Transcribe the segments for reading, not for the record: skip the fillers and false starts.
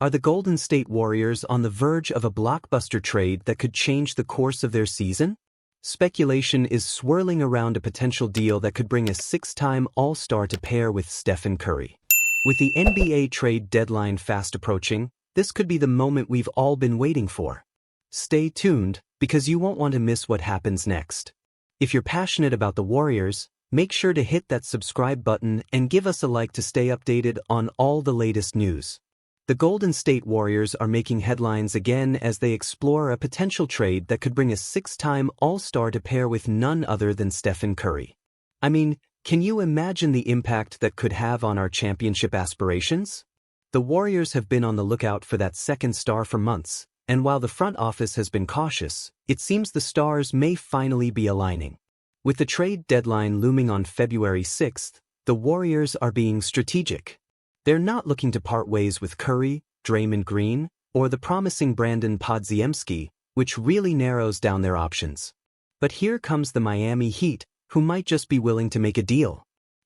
Are the Golden State Warriors on the verge of a blockbuster trade that could change the course of their season? Speculation is swirling around a potential deal that could bring a six-time All-Star to pair with Stephen Curry. With the NBA trade deadline fast approaching, this could be the moment we've all been waiting for. Stay tuned, because you won't want to miss what happens next. If you're passionate about the Warriors, make sure to hit that subscribe button and give us a like to stay updated on all the latest news. The Golden State Warriors are making headlines again as they explore a potential trade that could bring a six-time All-Star to pair with none other than Stephen Curry. I mean, can you imagine the impact that could have on our championship aspirations? The Warriors have been on the lookout for that second star for months, and while the front office has been cautious, it seems the stars may finally be aligning. With the trade deadline looming on February 6th, the Warriors are being strategic. They're not looking to part ways with Curry, Draymond Green, or the promising Brandon Podziemski, which really narrows down their options. But here comes the Miami Heat, who might just be willing to make a deal.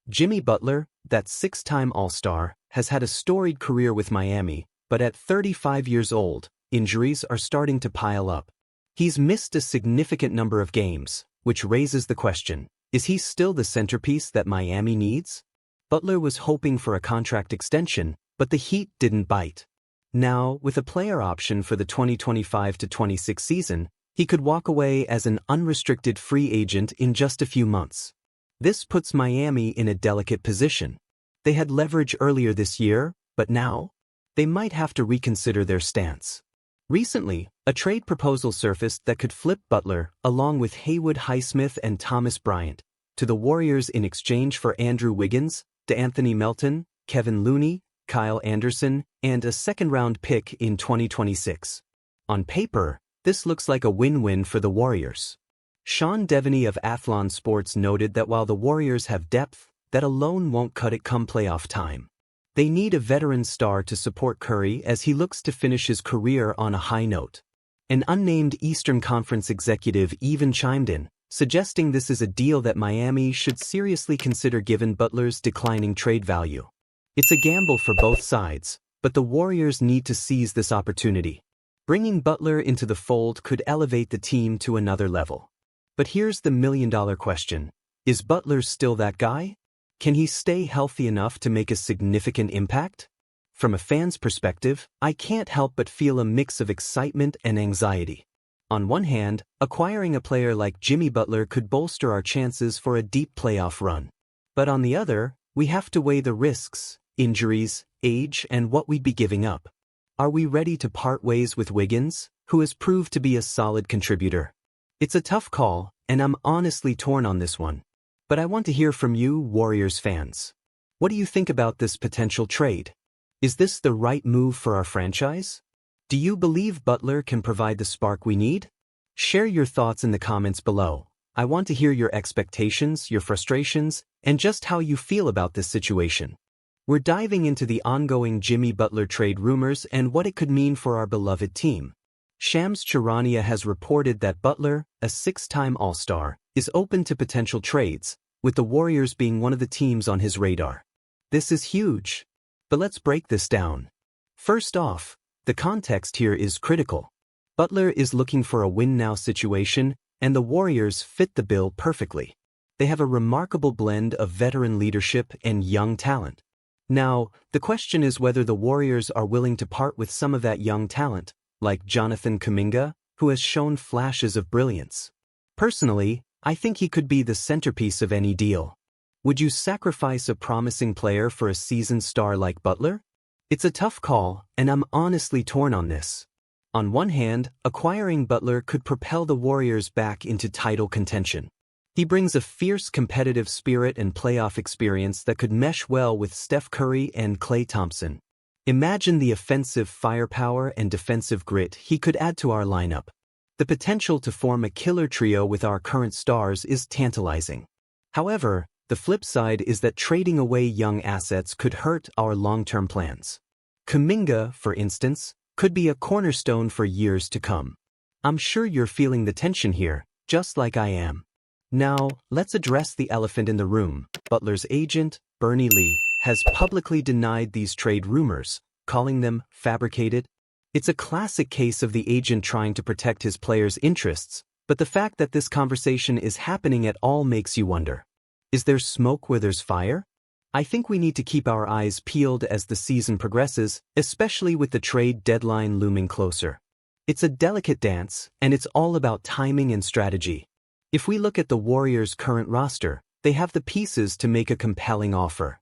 Jimmy Butler, that six-time All-Star, has had a storied career with Miami, but at 35 years old, injuries are starting to pile up. He's missed a significant number of games, which raises the question, is he still the centerpiece that Miami needs? Butler was hoping for a contract extension, but the Heat didn't bite. Now, with a player option for the 2025-26 season, he could walk away as an unrestricted free agent in just a few months. This puts Miami in a delicate position. They had leverage earlier this year, but now? They might have to reconsider their stance. Recently, a trade proposal surfaced that could flip Butler, along with Haywood Highsmith and Thomas Bryant, to the Warriors in exchange for Andrew Wiggins, DeAnthony Melton, Kevin Looney, Kyle Anderson, and a second-round pick in 2026. On paper, this looks like a win-win for the Warriors. Sean Devaney of Athlon Sports noted that while the Warriors have depth, that alone won't cut it come playoff time. They need a veteran star to support Curry as he looks to finish his career on a high note. An unnamed Eastern Conference executive even chimed in, suggesting this is a deal that Miami should seriously consider given Butler's declining trade value. It's a gamble for both sides, but the Warriors need to seize this opportunity. Bringing Butler into the fold could elevate the team to another level. But here's the million-dollar question. Is Butler still that guy? Can he stay healthy enough to make a significant impact? From a fan's perspective, I can't help but feel a mix of excitement and anxiety. On one hand, acquiring a player like Jimmy Butler could bolster our chances for a deep playoff run. But on the other, we have to weigh the risks, injuries, age, and what we'd be giving up. Are we ready to part ways with Wiggins, who has proved to be a solid contributor? It's a tough call, and I'm honestly torn on this one. But I want to hear from you, Warriors fans. What do you think about this potential trade? Is this the right move for our franchise? Do you believe Butler can provide the spark we need? Share your thoughts in the comments below. I want to hear your expectations, your frustrations, and just how you feel about this situation. We're diving into the ongoing Jimmy Butler trade rumors and what it could mean for our beloved team. Shams Charania has reported that Butler, a six-time All-Star, is open to potential trades, with the Warriors being one of the teams on his radar. This is huge. But let's break this down. First off, the context here is critical. Butler is looking for a win-now situation, and the Warriors fit the bill perfectly. They have a remarkable blend of veteran leadership and young talent. Now, the question is whether the Warriors are willing to part with some of that young talent, like Jonathan Kuminga, who has shown flashes of brilliance. Personally, I think he could be the centerpiece of any deal. Would you sacrifice a promising player for a seasoned star like Butler? It's a tough call, and I'm honestly torn on this. On one hand, acquiring Butler could propel the Warriors back into title contention. He brings a fierce competitive spirit and playoff experience that could mesh well with Steph Curry and Klay Thompson. Imagine the offensive firepower and defensive grit he could add to our lineup. The potential to form a killer trio with our current stars is tantalizing. However, the flip side is that trading away young assets could hurt our long-term plans. Kuminga, for instance, could be a cornerstone for years to come. I'm sure you're feeling the tension here, just like I am. Now, let's address the elephant in the room. Butler's agent, Bernie Lee, has publicly denied these trade rumors, calling them fabricated. It's a classic case of the agent trying to protect his players' interests, but the fact that this conversation is happening at all makes you wonder. Is there smoke where there's fire? I think we need to keep our eyes peeled as the season progresses, especially with the trade deadline looming closer. It's a delicate dance, and it's all about timing and strategy. If we look at the Warriors' current roster, they have the pieces to make a compelling offer.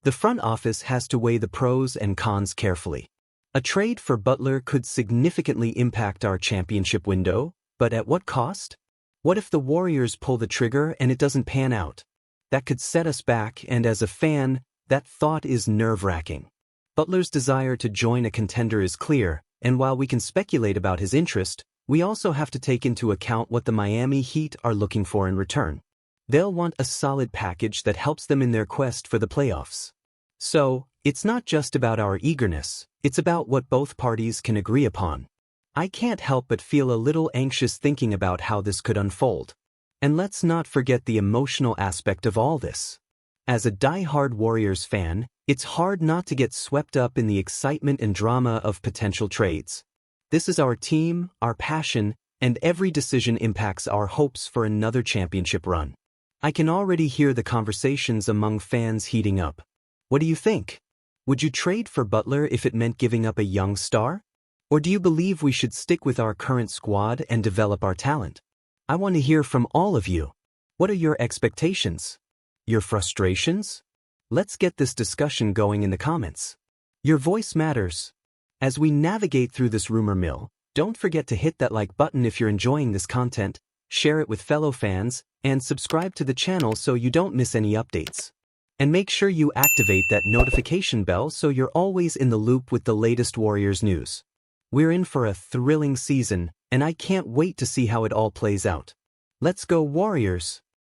The front office has to weigh the pros and cons carefully. A trade for Butler could significantly impact our championship window, but at what cost? What if the Warriors pull the trigger and it doesn't pan out? That could set us back, and as a fan, that thought is nerve-wracking. Butler's desire to join a contender is clear, and while we can speculate about his interest, we also have to take into account what the Miami Heat are looking for in return. They'll want a solid package that helps them in their quest for the playoffs. So, it's not just about our eagerness, it's about what both parties can agree upon. I can't help but feel a little anxious thinking about how this could unfold. And let's not forget the emotional aspect of all this. As a die-hard Warriors fan, it's hard not to get swept up in the excitement and drama of potential trades. This is our team, our passion, and every decision impacts our hopes for another championship run. I can already hear the conversations among fans heating up. What do you think? Would you trade for Butler if it meant giving up a young star? Or do you believe we should stick with our current squad and develop our talent? I want to hear from all of you. What are your expectations? Your frustrations? Let's get this discussion going in the comments. Your voice matters. As we navigate through this rumor mill, don't forget to hit that like button if you're enjoying this content, share it with fellow fans, and subscribe to the channel so you don't miss any updates. And make sure you activate that notification bell so you're always in the loop with the latest Warriors news. We're in for a thrilling season, and I can't wait to see how it all plays out. Let's go Warriors!